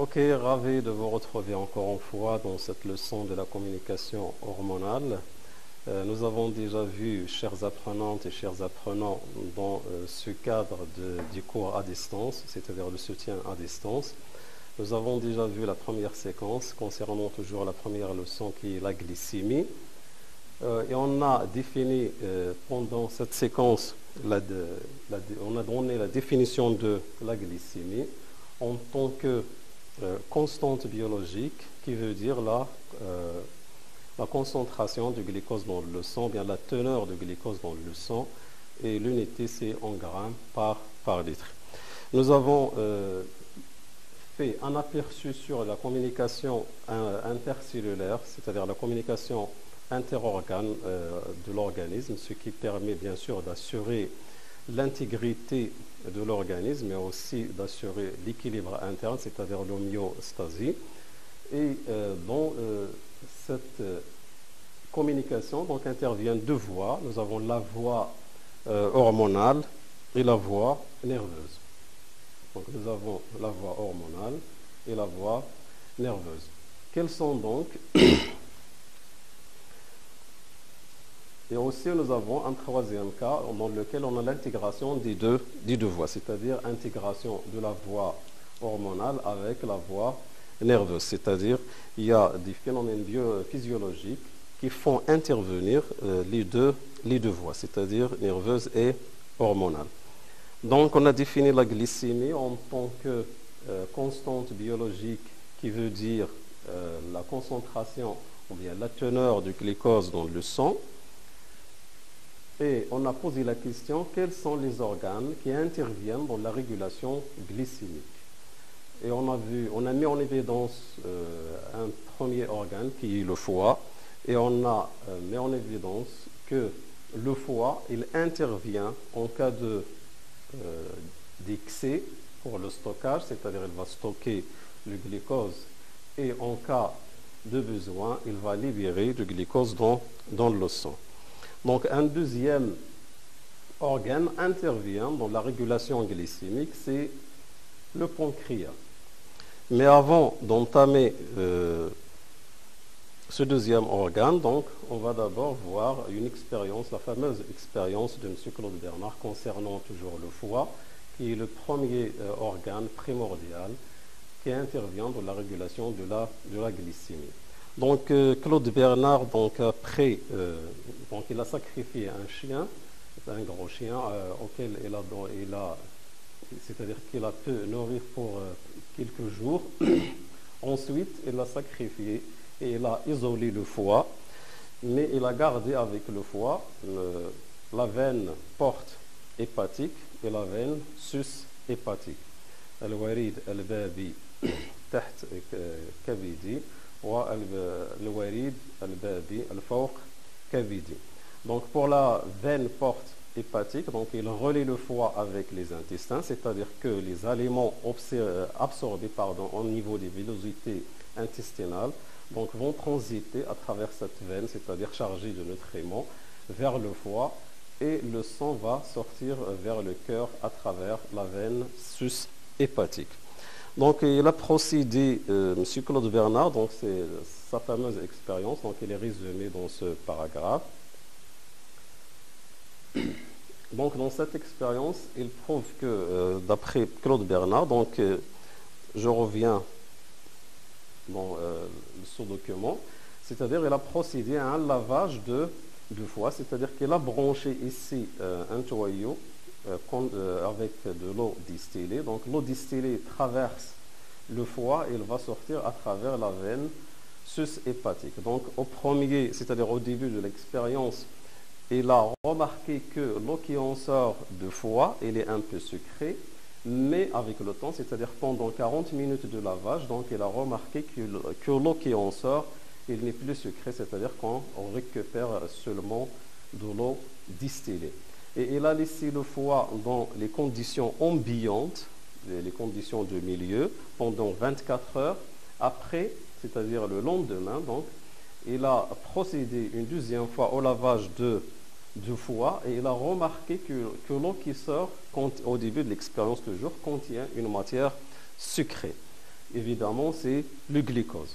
Ok, ravi de vous retrouver encore une fois dans cette leçon de la communication hormonale. Nous avons déjà vu, chères apprenantes et chers apprenants, dans ce cadre du cours à distance, c'est-à-dire le soutien à distance, nous avons déjà vu la première séquence concernant toujours la première leçon qui est la glycémie. Et on a défini pendant cette séquence, on a donné la définition de la glycémie en tant que constante biologique, qui veut dire la concentration du glucose dans le sang, bien la teneur de glucose dans le sang, et l'unité c'est en grammes par litre. Nous avons fait un aperçu sur la communication intercellulaire, c'est-à-dire la communication interorgane de l'organisme, ce qui permet bien sûr d'assurer l'intégrité de l'organisme, mais aussi d'assurer l'équilibre interne, c'est-à-dire l'homéostasie. Et dans cette communication donc, interviennent deux voies. Nous avons la voie hormonale et la voie nerveuse. Donc nous avons la voie hormonale et la voie nerveuse. Quelles sont donc Et aussi, nous avons un troisième cas dans lequel on a l'intégration des deux voies, c'est-à-dire intégration de la voie hormonale avec la voie nerveuse. C'est-à-dire, il y a des phénomènes physiologiques qui font intervenir les deux voies, c'est-à-dire nerveuse et hormonale. Donc, on a défini la glycémie en tant que constante biologique qui veut dire la concentration ou bien la teneur du glucose dans le sang. Et on a posé la question, quels sont les organes qui interviennent dans la régulation glycémique? Et on a mis en évidence un premier organe qui est le foie, et on a mis en évidence que le foie, il intervient en cas d'excès pour le stockage, c'est-à-dire il va stocker le glucose, et en cas de besoin, il va libérer du glucose dans le sang. Donc un deuxième organe intervient dans la régulation glycémique, c'est le pancréas. Mais avant d'entamer ce deuxième organe, donc, on va d'abord voir une expérience, la fameuse expérience de M. Claude Bernard concernant toujours le foie, qui est le premier organe primordial qui intervient dans la régulation de la glycémie. Donc Claude Bernard, donc après, donc il a sacrifié un chien, un gros chien auquel c'est-à-dire qu'il a pu nourrir pour quelques jours. Ensuite, il l'a sacrifié et il a isolé le foie, mais il a gardé avec le foie la veine porte hépatique et la veine sus hépatique. الوريد البابي تحت كبدي والوريد البابي الفوق كبدي. Donc pour la veine porte hépatique, donc il relie le foie avec les intestins, c'est-à-dire que les aliments absorbés au niveau des villosités intestinales donc, vont transiter à travers cette veine, c'est-à-dire chargée de nutriments, vers le foie, et le sang va sortir vers le cœur à travers la veine sus-hépatique. Donc il a procédé, M. Claude Bernard, donc c'est sa fameuse expérience, donc il est résumé dans ce paragraphe. Donc dans cette expérience, il prouve que d'après Claude Bernard, donc je reviens dans ce document, c'est-à-dire il a procédé à un lavage de foie, c'est-à-dire qu'il a branché ici un tuyau avec de l'eau distillée. Donc l'eau distillée traverse le foie et il va sortir à travers la veine sus-hépatique. Donc au premier, c'est-à-dire au début de l'expérience, il a remarqué que l'eau qui en sort du foie, elle est un peu sucrée, mais avec le temps, c'est-à-dire pendant 40 minutes de lavage, donc il a remarqué que l'eau qui en sort, elle n'est plus sucrée, c'est-à-dire qu'on récupère seulement de l'eau distillée. Et il a laissé le foie dans les conditions ambiantes, les conditions de milieu, pendant 24 heures. Après, c'est-à-dire le lendemain, donc, il a procédé une deuxième fois au lavage du foie et il a remarqué que l'eau qui sort au début de l'expérience toujours contient une matière sucrée. évidemment, c'est le glucose.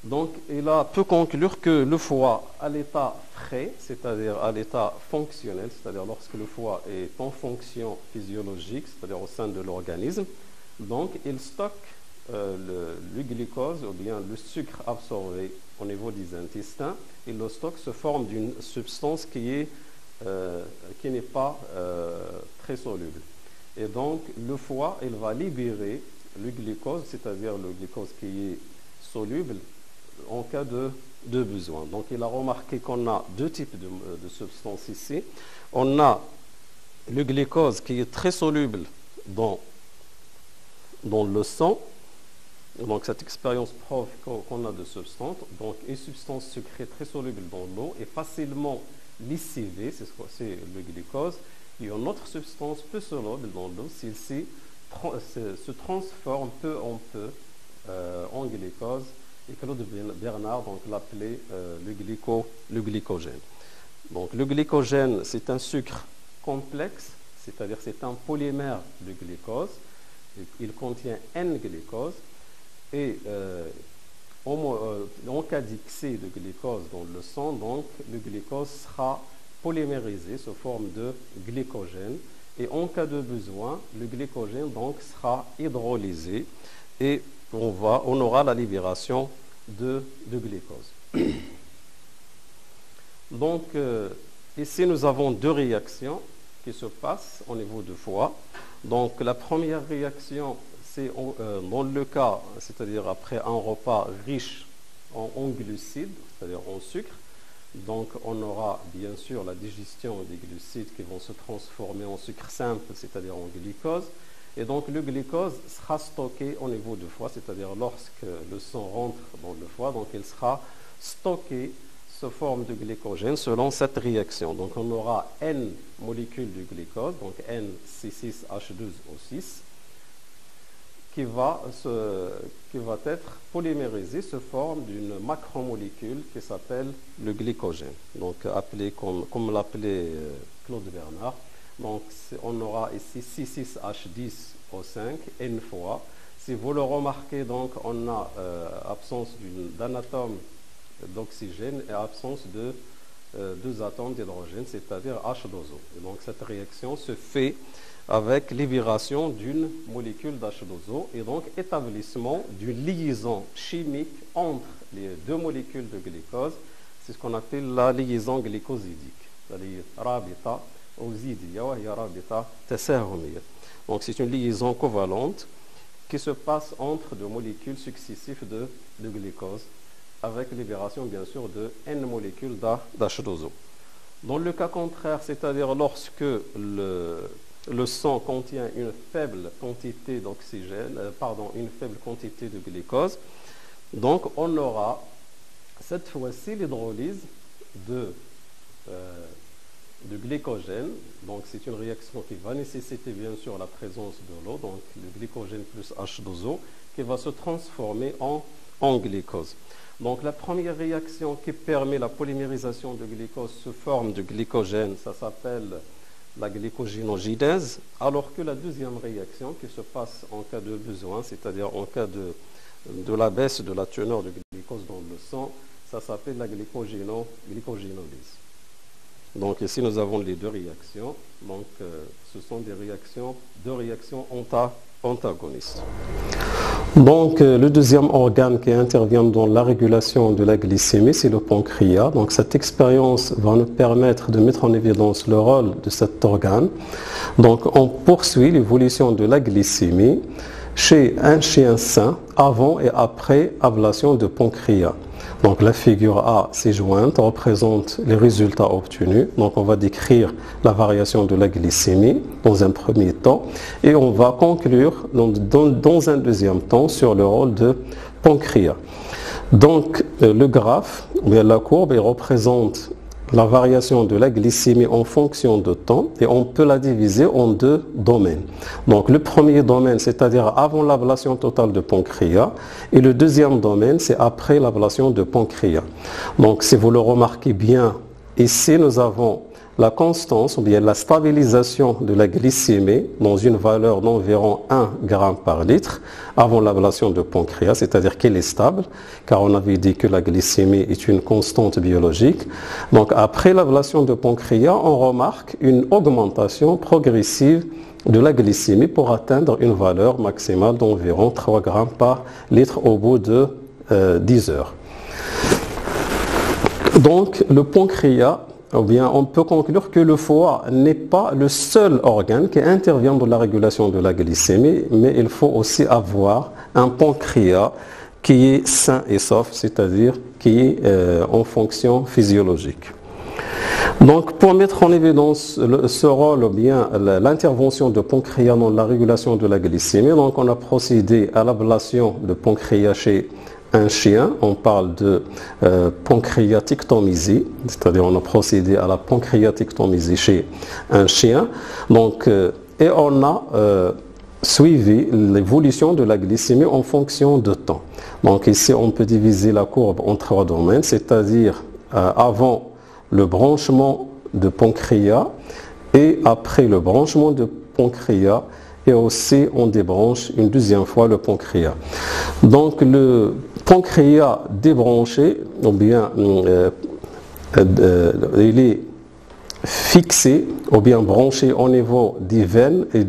Donc, il peut conclure que le foie, à l'état frais, c'est-à-dire à l'état fonctionnel, c'est-à-dire lorsque le foie est en fonction physiologique, c'est-à-dire au sein de l'organisme, donc il stocke le glucose ou bien le sucre absorbé au niveau des intestins, il le stocke sous forme d'une substance qui n'est pas très soluble. Et donc, le foie, il va libérer le glucose, c'est-à-dire le glucose qui est soluble, en cas de besoin. Donc, il a remarqué qu'on a deux types de substances ici. On a le glucose qui est très soluble dans le sang. Donc, cette expérience prouve qu'on a deux substances. Donc, une substance sucrée très soluble dans l'eau est facilement lessivée, c'est le glucose. Et une autre substance peu soluble dans l'eau, celle-ci se transforme peu en peu en glucose. Et Claude Bernard l'appelait le glycogène. Donc le glycogène, c'est un sucre complexe, c'est-à-dire c'est un polymère de glucose. Il contient N-glucose et en cas d'excès de glucose dans le sang, donc le glucose sera polymérisé sous forme de glycogène. Et en cas de besoin, le glycogène donc sera hydrolysé et on aura la libération de glucose. Donc, ici, nous avons deux réactions qui se passent au niveau du foie. Donc, la première réaction, c'est dans le cas, c'est-à-dire après un repas riche en glucides, c'est-à-dire en sucre. Donc, on aura bien sûr la digestion des glucides qui vont se transformer en sucre simple, c'est-à-dire en glucose. Et donc, le glucose sera stocké au niveau du foie, c'est-à-dire lorsque le sang rentre dans le foie, donc il sera stocké sous forme de glycogène selon cette réaction. Donc, on aura N molécules de glucose, donc NC6H12O6, qui va être polymérisé sous forme d'une macromolécule qui s'appelle le glycogène, donc appelé comme l'appelait Claude Bernard. Donc, on aura ici C6H10O5 N fois. Si vous le remarquez, donc, on a absence d'un atome d'oxygène et absence de deux atomes d'hydrogène, c'est-à-dire H2O. Et donc, cette réaction se fait avec libération d'une molécule d'H2O et donc établissement d'une liaison chimique entre les deux molécules de glucose. C'est ce qu'on appelle la liaison glycosidique, c'est-à-dire rabita. Donc c'est une liaison covalente qui se passe entre deux molécules successives de glucose avec libération bien sûr de N molécules d'H2O. Dans le cas contraire, c'est-à-dire lorsque le sang contient une faible quantité d'oxygène, une faible quantité de glucose, donc on aura cette fois-ci l'hydrolyse de glycogène. Donc c'est une réaction qui va nécessiter bien sûr la présence de l'eau, donc le glycogène plus H2O, qui va se transformer en glucose. Donc la première réaction qui permet la polymérisation de glucose sous forme de glycogène, ça s'appelle la glycogénogenèse, alors que la deuxième réaction qui se passe en cas de besoin, c'est-à-dire en cas de la baisse de la teneur de glucose dans le sang, ça s'appelle la glycogénolyse. Donc ici nous avons les deux réactions. Donc ce sont deux réactions antagonistes. Donc le deuxième organe qui intervient dans la régulation de la glycémie, c'est le pancréas. Donc cette expérience va nous permettre de mettre en évidence le rôle de cet organe. Donc on poursuit l'évolution de la glycémie chez un chien sain avant et après ablation de pancréas. Donc la figure A ci-jointe représente les résultats obtenus. Donc on va décrire la variation de la glycémie dans un premier temps et on va conclure dans un deuxième temps sur le rôle de pancréas. Donc le graphe, la courbe, elle représente la variation de la glycémie en fonction de temps et on peut la diviser en deux domaines. Donc le premier domaine, c'est-à-dire avant l'ablation totale de pancréas, et le deuxième domaine, c'est après l'ablation de pancréas. Donc si vous le remarquez bien, ici nous avons la constance ou bien la stabilisation de la glycémie dans une valeur d'environ 1 g par litre avant l'ablation de pancréas, c'est-à-dire qu'elle est stable, car on avait dit que la glycémie est une constante biologique. Donc après l'ablation de pancréas, on remarque une augmentation progressive de la glycémie pour atteindre une valeur maximale d'environ 3 g par litre au bout de 10 heures. Donc le pancréas, ou bien on peut conclure que le foie n'est pas le seul organe qui intervient dans la régulation de la glycémie, mais il faut aussi avoir un pancréas qui est sain et sauf, c'est-à-dire qui est en fonction physiologique. Donc pour mettre en évidence ce rôle ou bien l'intervention de pancréas dans la régulation de la glycémie, donc on a procédé à l'ablation de pancréas chez un chien, on parle de pancréatectomésie, c'est-à-dire on a procédé à la pancréatectomésie chez un chien. Donc, et on a suivi l'évolution de la glycémie en fonction de temps. Donc ici on peut diviser la courbe en 3 domaines, c'est-à-dire avant le branchement de pancréas et après le branchement de pancréas, et aussi on débranche une deuxième fois le pancréas. Donc le pancréas débranché, ou bien il est fixé ou bien branché au niveau des veines et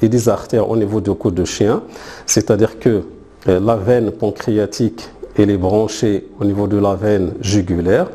des artères au niveau du cou de chien, c'est-à-dire que la veine pancréatique elle est branchée au niveau de la veine jugulaire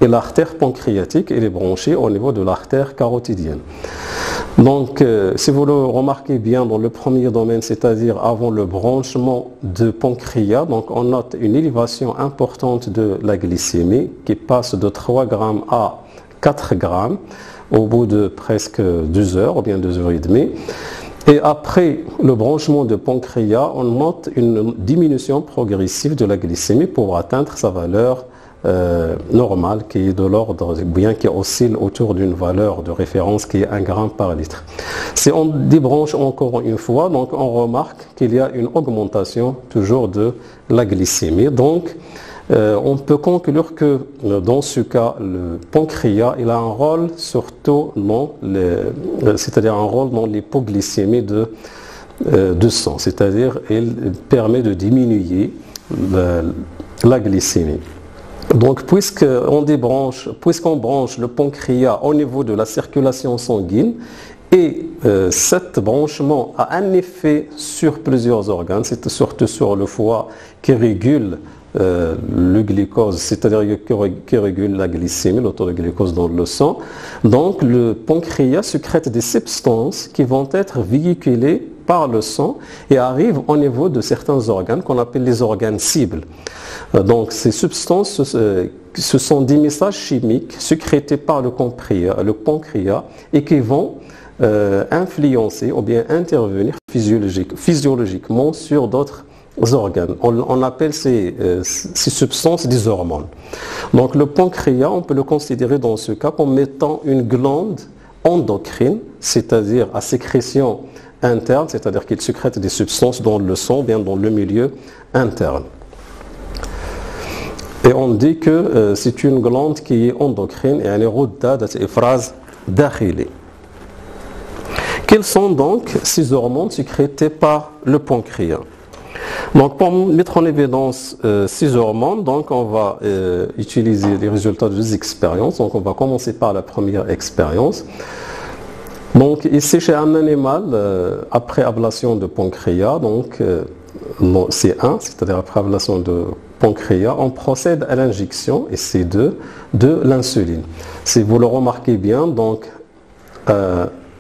et l'artère pancréatique elle est branchée au niveau de l'artère carotidienne. Donc, si vous le remarquez bien dans le premier domaine, c'est-à-dire avant le branchement de pancréas, donc on note une élévation importante de la glycémie qui passe de 3 g à 4 g au bout de presque 2 heures ou bien 2 heures et demie. Et après le branchement de pancréas, on note une diminution progressive de la glycémie pour atteindre sa valeur normale qui est de l'ordre, bien qui oscille autour d'une valeur de référence qui est 1 g par litre. Si on débranche encore une fois, donc on remarque qu'il y a une augmentation toujours de la glycémie. Donc on peut conclure que dans ce cas, le pancréas il a un rôle surtout c'est-à-dire un rôle dans l'hypoglycémie de sang, c'est-à-dire il permet de diminuer la glycémie. Donc puisqu'on branche le pancréas au niveau de la circulation sanguine, et cet branchement a un effet sur plusieurs organes, c'est surtout sur le foie qui régule le glucose, c'est-à-dire qui régule la glycémie, le taux de glucose dans le sang. Donc le pancréas sécrète des substances qui vont être véhiculées par le sang et arrivent au niveau de certains organes qu'on appelle les organes cibles. Donc ces substances, ce sont des messages chimiques sécrétés par le pancréas et qui vont influencer ou bien intervenir physiologiquement sur d'autres organes. On appelle ces substances des hormones. Donc le pancréas, on peut le considérer dans ce cas comme étant une glande endocrine, c'est-à-dire à sécrétion interne, c'est-à-dire qu'il sécrète des substances dans le sang, bien dans le milieu interne. Et on dit que c'est une glande qui est endocrine et elle est غدة إفراز داخلي. Quelles sont donc ces hormones sécrétées par le pancréas? Donc pour mettre en évidence ces hormones, donc on va utiliser les résultats de 2 expériences. Donc on va commencer par la première expérience. Donc ici chez un animal, après ablation de pancréas, donc C1, c'est-à-dire après ablation de pancréas, on procède à l'injection, et C2, de l'insuline. Si vous le remarquez bien, donc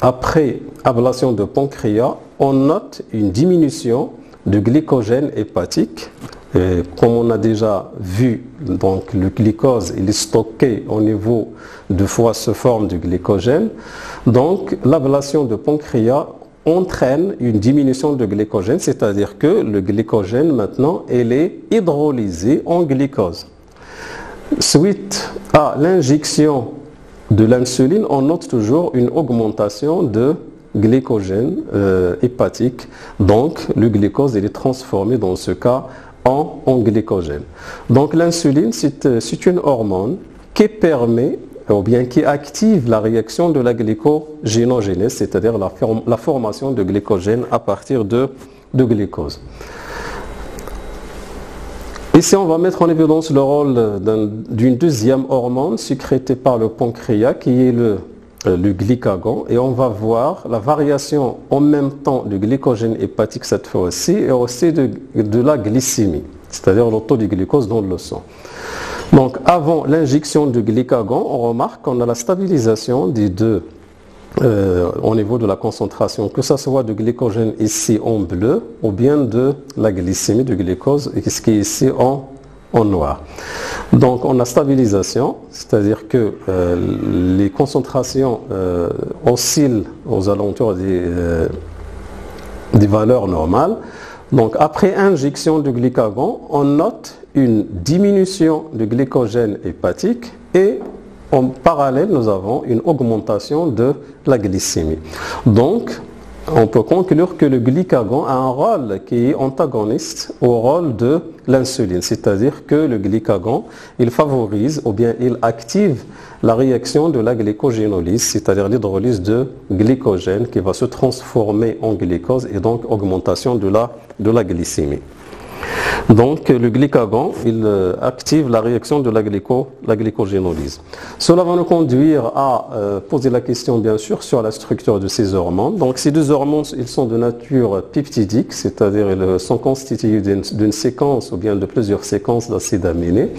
après ablation de pancréas, on note une diminution de glycogène hépatique. Et comme on a déjà vu, donc le glucose il est stocké au niveau du foie sous forme de glycogène. Donc l'ablation de pancréas entraîne une diminution de glycogène, c'est-à-dire que le glycogène maintenant il est hydrolysé en glucose. Suite à l'injection de l'insuline, on note toujours une augmentation de glycogène hépatique. Donc le glucose il est transformé dans ce cas en glycogène. Donc l'insuline c'est une hormone qui permet ou bien qui active la réaction de la glycogénogenèse, c'est-à-dire la formation de glycogène à partir de glucose. Ici, on va mettre en évidence le rôle d'une deuxième hormone sécrétée par le pancréas qui est le glycagon, et on va voir la variation en même temps du glycogène hépatique cette fois-ci et aussi de la glycémie, c'est-à-dire le taux de glucose dans le sang. Donc avant l'injection du glycagon, on remarque qu'on a la stabilisation des deux au niveau de la concentration, que ce soit du glycogène ici en bleu ou bien de la glycémie du glucose, ce qui est ici en noir. Donc on a stabilisation, c'est-à-dire que les concentrations oscillent aux alentours des valeurs normales. Donc après injection du glycagon, on note une diminution du glycogène hépatique et en parallèle, nous avons une augmentation de la glycémie. Donc, on peut conclure que le glycagon a un rôle qui est antagoniste au rôle de l'insuline, c'est-à-dire que le glycagon, il favorise ou bien il active la réaction de la glycogénolyse, c'est-à-dire l'hydrolyse de glycogène qui va se transformer en glucose et donc augmentation de la glycémie. Donc le glycagon, il active la réaction de la glycogénolyse. Cela va nous conduire à poser la question bien sûr sur la structure de ces hormones. Donc ces deux hormones, ils sont de nature peptidique, c'est-à-dire ils sont constitués d'une séquence ou bien de plusieurs séquences d'acides aminés.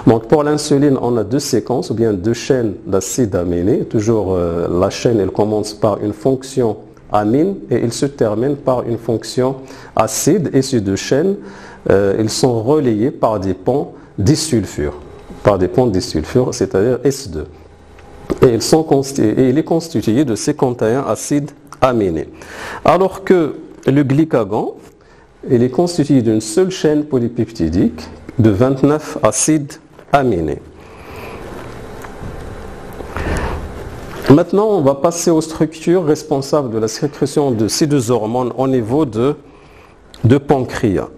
Donc pour l'insuline, on a deux séquences ou bien deux chaînes d'acides aminés. Toujours la chaîne, elle commence par une fonction amine et il se termine par une fonction acide, et ces deux chaînes ils sont relayés par des ponts disulfure, c'est-à-dire S2. Et il est constitué de 51 acides aminés. Alors que le glycagon, il est constitué d'une seule chaîne polypeptidique de 29 acides aminés. Maintenant, on va passer aux structures responsables de la sécrétion de ces deux hormones au niveau de pancréas.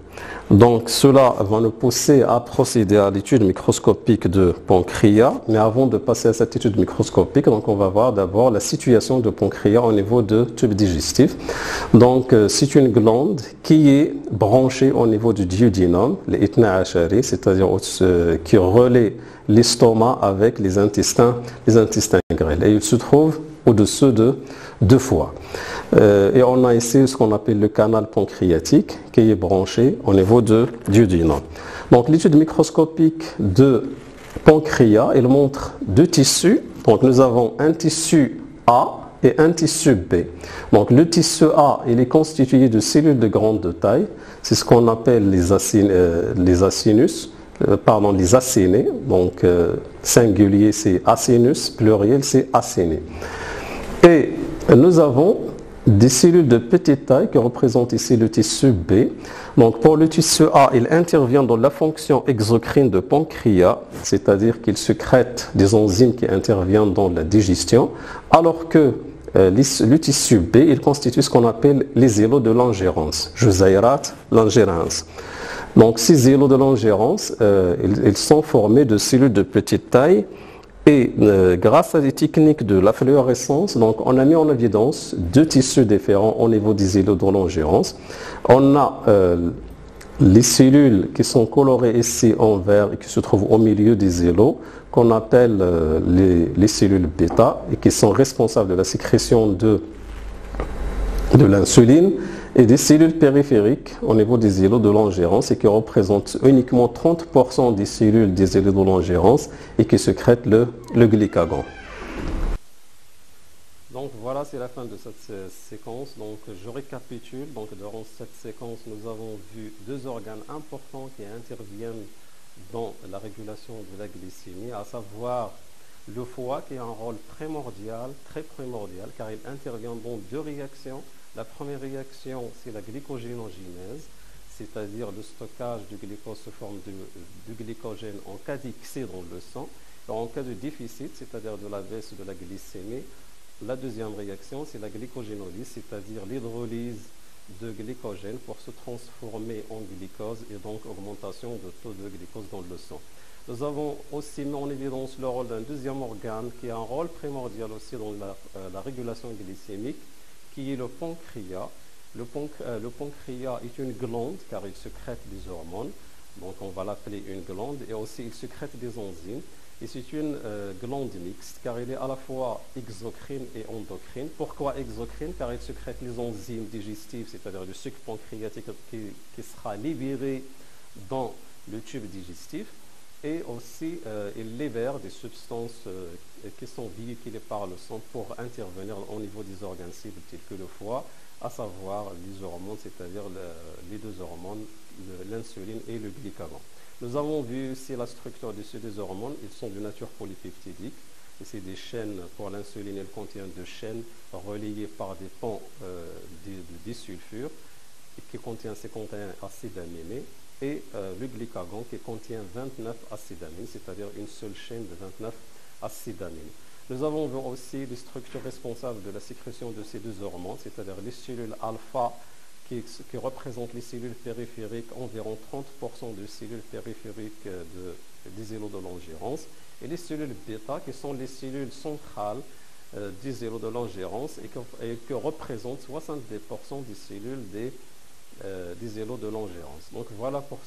Donc cela va nous pousser à procéder à l'étude microscopique de pancréas. Mais avant de passer à cette étude microscopique, donc on va voir d'abord la situation de pancréas au niveau de tube digestif. Donc c'est une glande qui est branchée au niveau du duodénum, les ithna ashari, c'est-à-dire qui relaie l'estomac avec les intestins grêles. Et il se trouve au-dessus de deux foies. Et on a ici ce qu'on appelle le canal pancréatique qui est branché au niveau du duodénum. Donc l'étude microscopique de pancréas, elle montre deux tissus. Donc nous avons un tissu A et un tissu B. Donc le tissu A, il est constitué de cellules de grande taille. C'est ce qu'on appelle les acénés. Donc singulier c'est acénus, pluriel c'est acéné. Et nous avons des cellules de petite taille qui représentent ici le tissu B. Donc pour le tissu A, il intervient dans la fonction exocrine de pancréas, c'est-à-dire qu'il sécrète des enzymes qui interviennent dans la digestion, alors que le tissu B, il constitue ce qu'on appelle les îlots de l'ingérence, Juzairat l'ingérence. Donc ces îlots de l'ingérence, ils sont formés de cellules de petite taille. Et grâce à des techniques de la fluorescence, donc on a mis en évidence deux tissus différents au niveau des îlots de l'ingérence. On a les cellules qui sont colorées ici en vert et qui se trouvent au milieu des îlots, qu'on appelle les cellules bêta, et qui sont responsables de la sécrétion de l'insuline, et des cellules périphériques au niveau des îlots de l'ingérence et qui représentent uniquement 30% des cellules des îlots de l'ingérence et qui sécrètent le glycagon. Donc voilà, c'est la fin de cette séquence. Donc je récapitule. Donc durant cette séquence, nous avons vu deux organes importants qui interviennent dans la régulation de la glycémie, à savoir le foie qui a un rôle primordial, très primordial, car il intervient dans deux réactions. La première réaction, c'est la glycogénogenèse, c'est-à-dire le stockage du glucose sous forme du glycogène en cas d'excès dans le sang. Et en cas de déficit, c'est-à-dire de la baisse de la glycémie, la deuxième réaction, c'est la glycogénolyse, c'est-à-dire l'hydrolyse de glycogène pour se transformer en glucose et donc augmentation de taux de glucose dans le sang. Nous avons aussi mis en évidence le rôle d'un deuxième organe qui a un rôle primordial aussi dans la régulation glycémique, qui est le pancréas. Le pancréas est une glande car il sécrète des hormones, donc on va l'appeler une glande, et aussi il sécrète des enzymes. Et c'est une glande mixte car il est à la fois exocrine et endocrine. Pourquoi exocrine? Car il sécrète les enzymes digestives, c'est-à-dire le sucre pancréatique qui sera libéré dans le tube digestif. Et aussi, il libère des substances qui sont véhiculées par le sang pour intervenir au niveau des organes cibles tels que le foie, à savoir les hormones, c'est-à-dire les deux hormones, l'insuline et le glycagon. Nous avons vu aussi la structure de ces deux hormones. Ils sont de nature polypeptidique. Et c'est des chaînes, pour l'insuline, elles contiennent deux chaînes reliées par des ponts de disulfure qui contient 51 acides aminés, et le glycagon qui contient 29 acides aminés, c'est-à-dire une seule chaîne de 29 acides aminés. Nous avons vu aussi les structures responsables de la sécrétion de ces deux hormones, c'est-à-dire les cellules alpha qui représentent les cellules périphériques, environ 30% de cellules périphériques des îlots de Langerhans, et les cellules bêta qui sont les cellules centrales des îlots de Langerhans et que représentent 70% des cellules des îlots de Langerhans. Donc voilà pour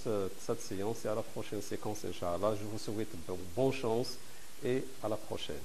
cette séance et à la prochaine séquence, Inch'Allah. Je vous souhaite bonne chance et à la prochaine.